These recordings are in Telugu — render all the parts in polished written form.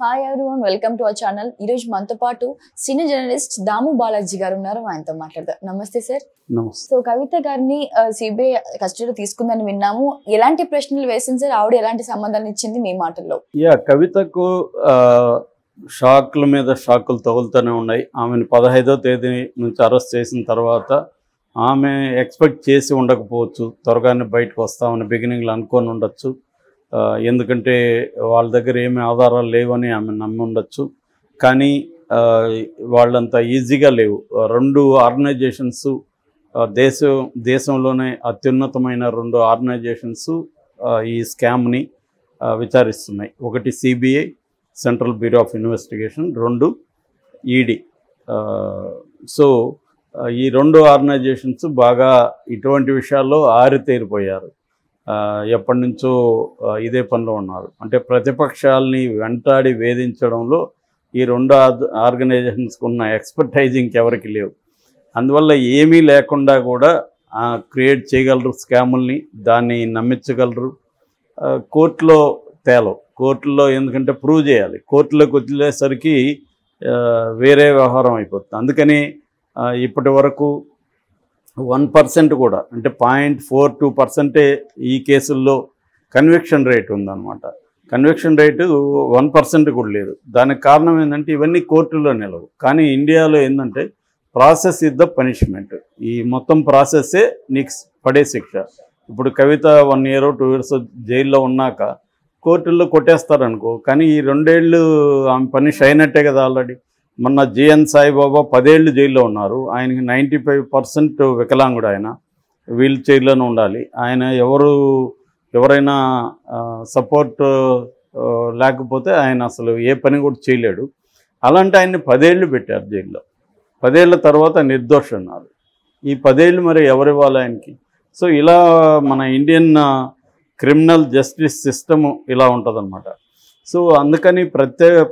Hi everyone, welcome to our channel. ఈరోజు మనతో పాటు సీనియర్ జర్నలిస్ట్ దాము బాలాజీ గారు ఉన్నారు. ఆయనతో మాట్లాడదాం. నమస్తే సార్. నమస్తే. సో కవిత గారిని సిబిఐ కస్టడీలో తీసుకుందని విన్నాము. ఎలాంటి ప్రశ్నలు వేసింది సార్? ఆవిడ ఎలాంటి సంబంధాన్ని ఇచ్చింది మీ మాటల్లో? కవితకు షాకుల మీద షాకులు తగులుతూనే ఉన్నాయి. ఆమెను 15వ తేదీ నుంచి అరెస్ట్ చేసిన తర్వాత ఆమె ఎక్స్పెక్ట్ చేసి ఉండకపోవచ్చు, త్వరగానే బయటకు వస్తామని బిగినింగ్లో అనుకొని ఉండొచ్చు. ఎందుకంటే వాళ్ళ దగ్గర ఏమీ ఆధారాలు లేవని ఆమె నమ్మి ఉండొచ్చు. కానీ వాళ్ళంతా ఈజీగా లేవు. రెండు ఆర్గనైజేషన్స్, దేశంలోనే అత్యున్నతమైన రెండు ఆర్గనైజేషన్స్ ఈ స్కామ్ని విచారిస్తున్నాయి. ఒకటి CBI, central bureau of investigation, రెండు ఈడీ. సో ఈ రెండు ఆర్గనైజేషన్స్ బాగా ఇటువంటి విషయాల్లో ఆరితేరిపోయారు. ఎప్పటి నుంచో ఇదే పనిలో ఉన్నారు. అంటే ప్రతిపక్షాలని వెంటాడి వేధించడంలో ఈ రెండు ఆర్గనైజేషన్స్కి ఉన్న ఎక్స్పర్టైజింగ్ ఎవరికి లేవు. అందువల్ల ఏమీ లేకుండా కూడా క్రియేట్ చేయగలరు స్కాముల్ని, దాన్ని నమ్మించగలరు. కోర్టులో తేలవు. కోర్టులో ఎందుకంటే ప్రూవ్ చేయాలి. కోర్టులోకి వదిలేసరికి వేరే వ్యవహారం అయిపోతుంది. అందుకని ఇప్పటి వరకు 1% కూడా, అంటే 0.42% ఈ కేసుల్లో కన్విక్షన్ రేట్ ఉందన్నమాట. కన్విక్షన్ రేటు 1% కూడా లేదు. దానికి కారణం ఏంటంటే ఇవన్నీ కోర్టులో నిలవు. కానీ ఇండియాలో ఏంటంటే ప్రాసెస్ ఇస్ ద పనిష్మెంట్. ఈ మొత్తం ప్రాసెస్సే నీకు పడే శిక్ష. ఇప్పుడు కవిత 1 year 2 years జైల్లో ఉన్నాక కోర్టుల్లో కొట్టేస్తారనుకో, కానీ ఈ 2 ఏళ్ళు ఆమె పనిష్ అయినట్టే కదా. ఆల్రెడీ మొన్న జిఎన్ సాయిబాబా 10 ఏళ్ళు జైల్లో ఉన్నారు. ఆయనకి 95% వికలాంగుడు. ఆయన వీల్ చైర్లోనే ఉండాలి. ఆయన ఎవరైనా సపోర్ట్ లేకపోతే ఆయన అసలు ఏ పని కూడా చేయలేడు. అలాంటి ఆయన్ని 10 ఏళ్ళు పెట్టారు జైల్లో. 10 ఏళ్ళ తర్వాత నిర్దోషి ఉన్నారు. ఈ 10 ఏళ్ళు మరి ఎవరివ్వాలి ఆయనకి? సో ఇలా మన ఇండియన్ క్రిమినల్ జస్టిస్ సిస్టము ఇలా ఉంటుందన్నమాట. సో అందుకని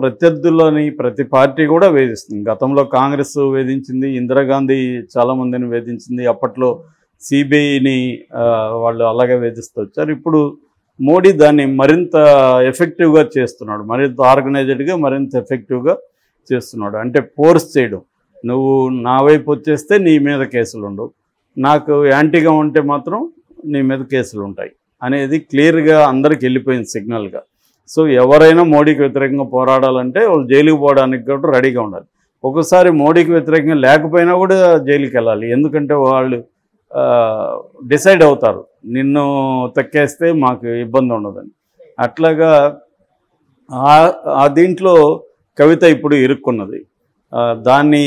ప్రత్యర్థులని ప్రతి పార్టీ కూడా వేధిస్తుంది. గతంలో కాంగ్రెస్ వేధించింది, ఇందిరాగాంధీ చాలామందిని వేధించింది, అప్పట్లో సిబిఐని వాళ్ళు అలాగే వేధిస్తూ వచ్చారు. ఇప్పుడు మోడీ దాన్ని మరింత ఎఫెక్టివ్గా చేస్తున్నాడు, మరింత ఆర్గనైజ్డ్గా మరింత ఎఫెక్టివ్గా చేస్తున్నాడు. అంటే ఫోర్స్ చేయడం, నువ్వు నా వైపు వచ్చేస్తే నీ మీద కేసులు ఉండవు, నాకు యాంటీగా ఉంటే మాత్రం నీ మీద కేసులు ఉంటాయి అనేది క్లియర్గా అందరికి వెళ్ళిపోయింది సిగ్నల్గా. సో ఎవరైనా మోడీకి వ్యతిరేకంగా పోరాడాలంటే వాళ్ళు జైలుకి పోవడానికి కూడా రెడీగా ఉండాలి. ఒకసారి మోడీకి వ్యతిరేకంగా లేకపోయినా కూడా జైలుకి వెళ్ళాలి. ఎందుకంటే వాళ్ళు డిసైడ్ అవుతారు, నిన్ను తక్కేస్తే మాకు ఇబ్బంది ఉండదని. అట్లాగా ఆ దీంట్లో కవిత ఇప్పుడు ఇరుక్కున్నది. దాన్ని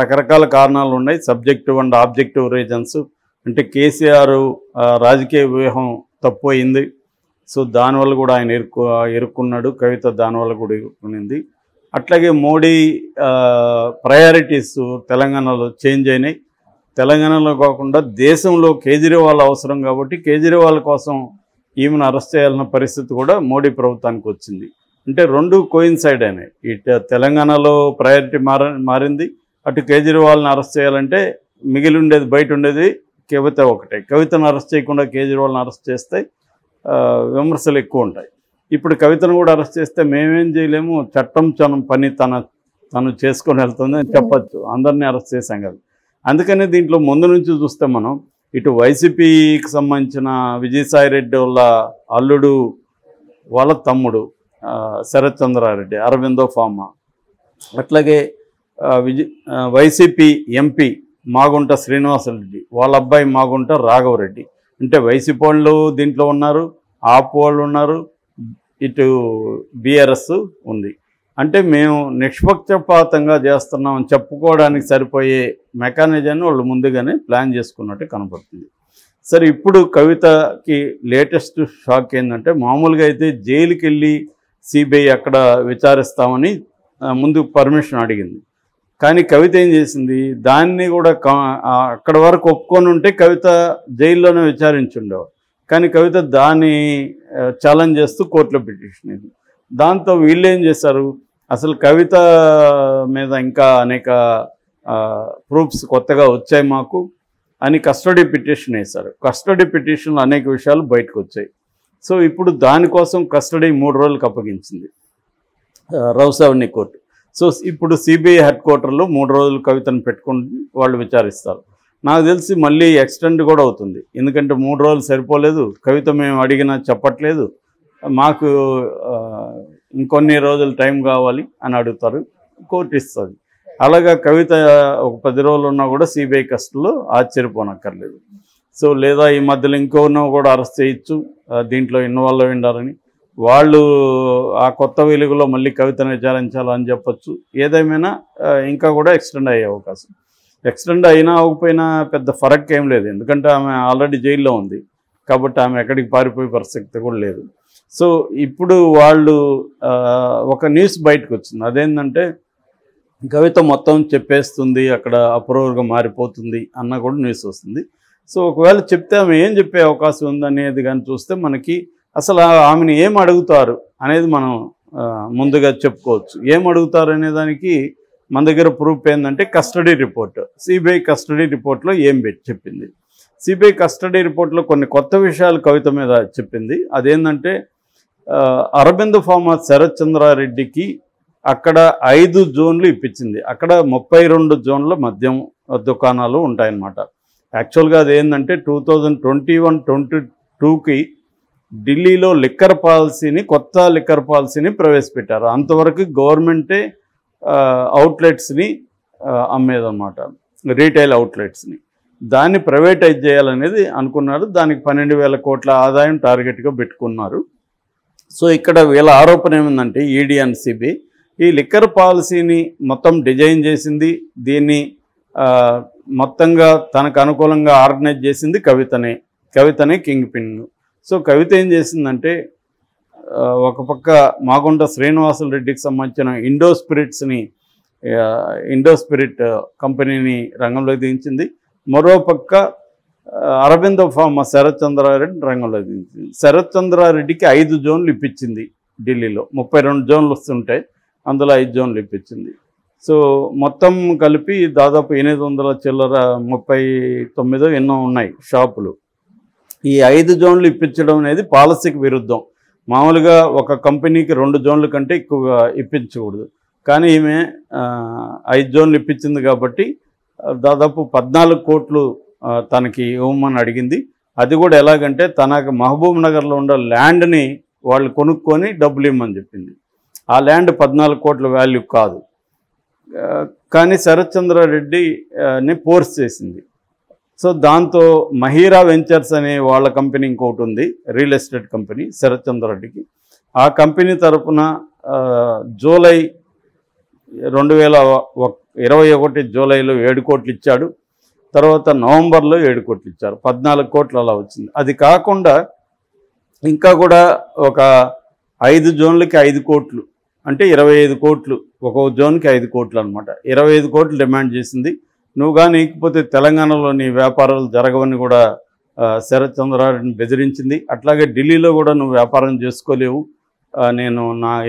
రకరకాల కారణాలు ఉన్నాయి. Subjective and objective reasons. అంటే కేసీఆర్ రాజకీయ వ్యూహం తప్పు అయింది, సో దానివల్ల కూడా ఆయన ఇరుక్కున్నాడు. కవిత దానివల్ల కూడా ఇరుక్కునింది. అట్లాగే మోడీ ప్రయారిటీస్ తెలంగాణలో చేంజ్ అయినాయి. తెలంగాణలో కాకుండా దేశంలో కేజ్రీవాల్ అవసరం కాబట్టి కేజ్రీవాల్ కోసం ఈమెను అరెస్ట్ చేయాలన్న పరిస్థితి కూడా మోడీ ప్రభుత్వానికి వచ్చింది. అంటే రెండు కోయిన్సైడ్ అయినాయి. ఇటు తెలంగాణలో ప్రయారిటీ మారింది, అటు కేజ్రీవాల్ని అరెస్ట్ చేయాలంటే మిగిలి ఉండేది, బయట ఉండేది కవిత ఒకటే. కవితను అరెస్ట్ చేయకుండా కేజ్రీవాల్ని అరెస్ట్ చేస్తే విమర్శలు ఎక్కువ ఉంటాయి. ఇప్పుడు కవితను కూడా అరెస్ట్ చేస్తే మేమేం చేయలేము, చట్టం పని తను చేసుకొని వెళ్తుంది అని చెప్పచ్చు. అందరినీ అరెస్ట్ చేశాం కదా. అందుకనే దీంట్లో ముందు నుంచి చూస్తే మనం ఇటు వైసీపీకి సంబంధించిన విజయసాయిరెడ్డి వాళ్ళ అల్లుడు, వాళ్ళ తమ్ముడు శరత్ చంద్రారెడ్డి, అరవిందో ఫార్మా, అట్లాగే వైసీపీ ఎంపీ మాగుంట శ్రీనివాసరెడ్డి, వాళ్ళ అబ్బాయి మాగుంట రాఘవరెడ్డి. అంటే వైసీపీ వాళ్ళు దీంట్లో ఉన్నారు, ఆప్ వాళ్ళు ఉన్నారు, ఇటు బీఆర్ఎస్ ఉంది. అంటే మేము నిష్పక్షపాతంగా చేస్తున్నామని చెప్పుకోవడానికి సరిపోయే మెకానిజాన్ని వాళ్ళు ముందుగానే ప్లాన్ చేసుకున్నట్టు కనపడుతుంది. సరే, ఇప్పుడు కవితకి లేటెస్ట్ షాక్ ఏంటంటే, మామూలుగా అయితే జైలుకి వెళ్ళి సిబిఐ అక్కడ విచారిస్తామని ముందు పర్మిషన్ అడిగింది. కానీ కవిత ఏం చేసింది, దాన్ని కూడా అక్కడ వరకు ఒప్పుకొని ఉంటే కవిత జైల్లోనే విచారించుండేవారు. కానీ కవిత దాన్ని ఛాలెంజ్ చేస్తూ కోర్టులో పిటిషన్ ఇది. దాంతో వీళ్ళు ఏం చేశారు, అసలు కవిత మీద ఇంకా అనేక ప్రూఫ్స్ కొత్తగా వచ్చాయి మాకు అని కస్టడీ పిటిషన్ వేశారు. కస్టడీ పిటిషన్లో అనేక విషయాలు బయటకు వచ్చాయి. సో ఇప్పుడు దానికోసం కస్టడీ 3 రోజులకు అప్పగించింది. రౌసవని కోర్టు. సో ఇప్పుడు సిబిఐ హెడ్ క్వార్టర్లో 3 రోజులు కవితను పెట్టుకుని వాళ్ళు విచారిస్తారు. నాకు తెలిసి మళ్ళీ ఎక్స్టెండ్ కూడా అవుతుంది, ఎందుకంటే 3 రోజులు సరిపోలేదు, కవిత మేము అడిగినా చెప్పట్లేదు, మాకు ఇంకొన్ని రోజులు టైం కావాలి అని అడుగుతారు, కోర్టు ఇస్తుంది. అలాగా కవిత ఒక 10 రోజులు ఉన్నా కూడా సిబిఐ కస్టడీలో ఆశ్చర్యపోనక్కర్లేదు. సో లేదా ఈ మధ్యలో ఇంకోనో కూడా అరెస్ట్ చేయొచ్చు దీంట్లో ఇన్వాల్వ్ అయి ఉండాలని, వాళ్ళు ఆ కొత్త వెలుగులో మళ్ళీ కవితను విచారించాలని చెప్పొచ్చు. ఏదేమైనా ఇంకా కూడా ఎక్స్టెండ్ అయ్యే అవకాశం. ఎక్స్టెండ్ అయినా అవ్వకపోయినా పెద్ద ఫరక్ ఏం లేదు, ఎందుకంటే ఆమె ఆల్రెడీ జైల్లో ఉంది కాబట్టి ఆమె ఎక్కడికి పారిపోయే పరిస్థితి కూడా లేదు. సో ఇప్పుడు వాళ్ళు ఒక న్యూస్ బయటకు వచ్చింది, అదేంటంటే కవిత మొత్తం చెప్పేస్తుంది, అక్కడ అప్రూవర్గా మారిపోతుంది అన్న కూడా న్యూస్ వస్తుంది. సో ఒకవేళ చెప్తే ఆమె ఏం చెప్పే అవకాశం ఉందనేది కానీ చూస్తే మనకి అసలు ఆమెను ఏం అడుగుతారు అనేది మనం ముందుగా చెప్పుకోవచ్చు. ఏం అడుగుతారు అనే దానికి మన దగ్గర ప్రూఫ్ ఏంటంటే కస్టడీ రిపోర్ట్, సిబిఐ కస్టడీ రిపోర్ట్లో ఏం చెప్పింది. సిబిఐ కస్టడీ రిపోర్ట్లో కొన్ని కొత్త విషయాలు కవిత మీద చెప్పింది. అదేంటంటే అరబిందో ఫార్మా శరత్ చంద్రారెడ్డికి అక్కడ 5 జోన్లు ఇప్పించింది. అక్కడ 32 జోన్ల మద్యం దుకాణాలు ఉంటాయన్నమాట. యాక్చువల్గా అదేంటంటే 2021-22కి ఢిల్లీలో లిక్కర్ పాలసీని, కొత్త లిక్కర్ పాలసీని ప్రవేశపెట్టారు. అంతవరకు గవర్నమెంటే అవుట్లెట్స్ని అమ్మేదన్నమాట, రీటైల్ అవుట్లెట్స్ని. దాన్ని ప్రైవేటైజ్ చేయాలనేది అనుకున్నారు. దానికి 12,000 కోట్ల ఆదాయం టార్గెట్గా పెట్టుకున్నారు. సో ఇక్కడ వీళ్ళ ఆరోపణ ఏమిందంటే ఈడీ అండ్ సిబిఐ ఈ లిక్కర్ పాలసీని మొత్తం డిజైన్ చేసింది, దీన్ని మొత్తంగా తనకు అనుకూలంగా ఆర్గనైజ్ చేసింది కవితనే కింగ్ పిన్. సో కవిత ఏం చేసిందంటే ఒక పక్క మాగుంట శ్రీనివాసులు రెడ్డికి సంబంధించిన ఇండో స్పిరిట్ కంపెనీని రంగంలోకి దించింది. మరోపక్క అరబిందో ఫార్మా శరత్ చంద్రారెడ్డి రంగంలోకి దించింది. శరత్ చంద్రారెడ్డికి 5 జోన్లు ఇప్పించింది. ఢిల్లీలో 32 జోన్లు వస్తుంటాయి, అందులో 5 జోన్లు ఇప్పించింది. సో మొత్తం కలిపి దాదాపు 800 చిల్లర 39 ఎన్నో ఉన్నాయి షాపులు. ఈ 5 జోన్లు ఇప్పించడం అనేది పాలసీకి విరుద్ధం. మామూలుగా ఒక కంపెనీకి 2 జోన్ల కంటే ఎక్కువగా ఇప్పించకూడదు, కానీ ఈమె 5 జోన్లు ఇప్పించింది కాబట్టి దాదాపు 14 కోట్లు తనకి ఇవ్వమని అడిగింది. అది కూడా ఎలాగంటే తనకు మహబూబ్ నగర్లో ఉన్న ల్యాండ్ని వాళ్ళు కొనుక్కొని డబ్బులు ఇవ్వమని చెప్పింది. ఆ ల్యాండ్ 14 కోట్ల వాల్యూ కాదు, కానీ శరత్ చంద్రారెడ్డిని ఫోర్స్ చేసింది. సో దాంతో మహీరా వెంచర్స్ అనే వాళ్ళ కంపెనీ ఇంకోటి ఉంది, రియల్ ఎస్టేట్ కంపెనీ శరత్ చంద్రారెడ్డికి. ఆ కంపెనీ తరఫున జూలై 2021 జూలైలో 7 కోట్లు ఇచ్చాడు. తర్వాత నవంబర్లో 7 కోట్లు ఇచ్చారు, 14 కోట్లు అలా వచ్చింది. అది కాకుండా ఇంకా కూడా ఒక 5 జోన్లకి 5 కోట్లు అంటే 25 కోట్లు, ఒక్కొక్క జోన్కి 5 కోట్లు అనమాట. 25 కోట్లు డిమాండ్ చేసింది. నువ్వు కానీ ఇకపోతే తెలంగాణలో నీ వ్యాపారాలు జరగవని కూడా శరత్ చంద్రారెడ్డిని బెదిరించింది. అట్లాగే ఢిల్లీలో కూడా నువ్వు వ్యాపారం చేసుకోలేవు,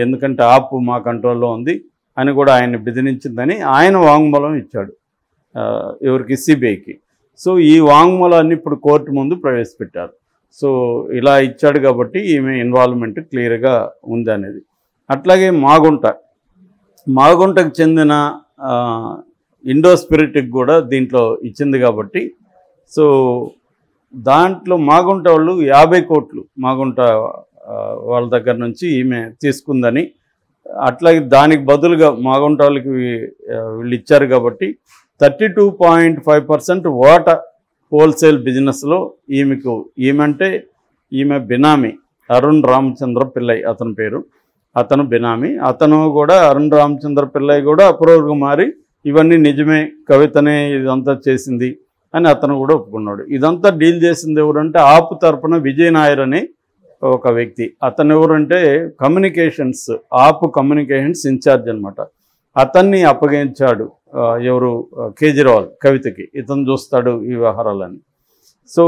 ఎందుకంటే ఆపు మా కంట్రోల్లో ఉంది అని కూడా ఆయన్ని బెదిరించిందని ఆయన వాంగ్మూలం ఇచ్చాడు ఎవరికి, సిబిఐకి. సో ఈ వాంగ్మూలాన్ని ఇప్పుడు కోర్టు ముందు ప్రవేశపెట్టారు. సో ఇలా ఇచ్చాడు కాబట్టి ఈమె ఇన్వాల్వ్మెంట్ క్లియర్గా ఉంది అనేది. అట్లాగే మాగుంటకు చెందిన ఇండో స్పిరిట్కి కూడా దీంట్లో ఇచ్చింది కాబట్టి, సో దాంట్లో మాగుంట వాళ్ళు 50 కోట్లు మాగుంట వాళ్ళ దగ్గర నుంచి ఈమె తీసుకుందని, అట్లాగే దానికి బదులుగా మాగుంట వాళ్ళకి వీళ్ళు ఇచ్చారు కాబట్టి 32.5% వాటా హోల్సేల్ బిజినెస్లో ఈమె బినామీ అరుణ్ రామచంద్ర పిల్లై అతని పేరు, అతను బినామీ. అతను కూడా అరుణ్ రామచంద్ర పిల్లై కూడా అప్రూవర్గా మారి ఇవన్నీ నిజమే, కవితనే ఇదంతా చేసింది అని అతను కూడా ఒప్పుకున్నాడు. ఇదంతా డీల్ చేసింది ఎవరంటే ఆపు తరపున విజయ్ నాయర్ అనే ఒక వ్యక్తి. అతను ఎవరంటే ఆపు కమ్యూనికేషన్స్ ఇన్ఛార్జ్ అనమాట. అతన్ని అప్పగించాడు ఎవరు, కేజ్రీవాల్ కవితకి, ఇతను చూస్తాడు ఈ వ్యవహారాలని. సో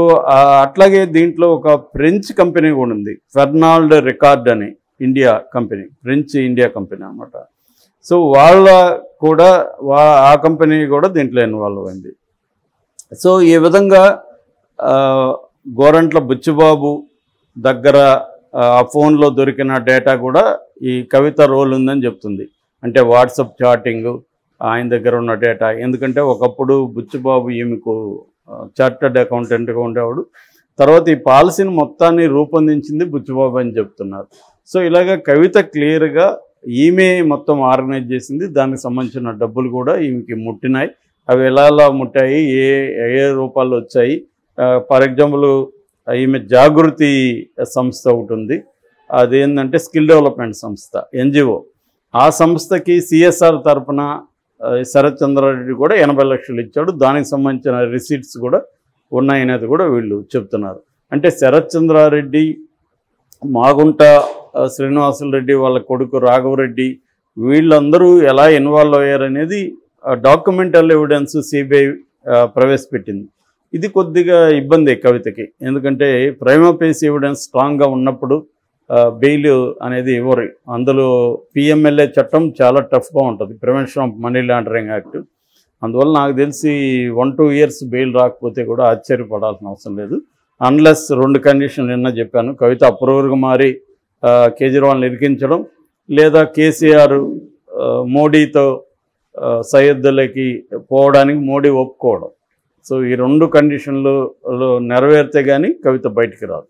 అట్లాగే దీంట్లో ఒక ఫ్రెంచ్ కంపెనీ కూడా ఉంది, ఫెర్నాల్డ్ రికార్డ్ అని ఫ్రెంచ్ ఇండియా కంపెనీ అనమాట. సో ఆ కంపెనీ కూడా దీంట్లో ఇన్వాల్వ్ అయింది. సో ఈ విధంగా గోరంట్ల బుచ్చిబాబు దగ్గర ఆ ఫోన్లో దొరికిన డేటా కూడా ఈ కవిత రోల్ ఉందని చెప్తుంది. అంటే వాట్సాప్ చాటింగ్, ఆయన దగ్గర ఉన్న డేటా. ఎందుకంటే ఒకప్పుడు బుచ్చిబాబు ఈమెకు చార్టర్డ్ అకౌంటెంట్గా ఉండేవాడు. తర్వాత ఈ పాలసీని మొత్తాన్ని రూపొందించింది బుచ్చిబాబు అని చెప్తున్నారు. సో ఇలాగ కవిత క్లియర్గా ఈమె మొత్తం ఆర్గనైజ్ చేసింది. దానికి సంబంధించిన డబ్బులు కూడా ఈమెకి ముట్టినాయి. అవి ఎలా ముట్టాయి, ఏ ఏ రూపాల్లో వచ్చాయి. ఫర్ ఎగ్జాంపుల్ ఈమె జాగృతి సంస్థ ఒకటి ఉంది. అదేంటంటే స్కిల్ డెవలప్మెంట్ సంస్థ, ఎన్జిఓ. ఆ సంస్థకి సిఎస్ఆర్ తరఫున శరత్ చంద్రారెడ్డి కూడా 80 లక్షలు ఇచ్చాడు. దానికి సంబంధించిన రిసీట్స్ కూడా ఉన్నాయనేది కూడా వీళ్ళు చెప్తున్నారు. అంటే శరత్ చంద్రారెడ్డి, మాగుంట శ్రీనివాసులు రెడ్డి వాళ్ళ కొడుకు రాఘవరెడ్డి, వీళ్ళందరూ ఎలా ఇన్వాల్వ్ అయ్యారనేది డాక్యుమెంటల్ ఎవిడెన్స్ సిబిఐ ప్రవేశపెట్టింది. ఇది కొద్దిగా ఇబ్బంది కవితకి. ఎందుకంటే ప్రైమా ఫేసి ఎవిడెన్స్ స్ట్రాంగ్గా ఉన్నప్పుడు బెయిల్ అనేది ఇవ్వరు. అందులో పిఎంఎల్ఏ చట్టం చాలా టఫ్గా ఉంటుంది, prevention of money laundering act. అందువల్ల నాకు తెలిసి 1-2 ఇయర్స్ బెయిల్ రాకపోతే కూడా ఆశ్చర్యపడాల్సిన అవసరం లేదు. అన్లెస్ 2 కండిషన్లు నిన్న చెప్పాను. కవిత అప్రూవర్గా మారి కేజ్రీవాల్ని ఇరికించడం, లేదా కేసీఆర్ మోడీతో సయోధ్యలోకి పోవడానికి మోడీ ఒప్పుకోవడం. సో ఈ 2 కండిషన్లు నెరవేరితే కానీ కవిత బయటికి రాదు.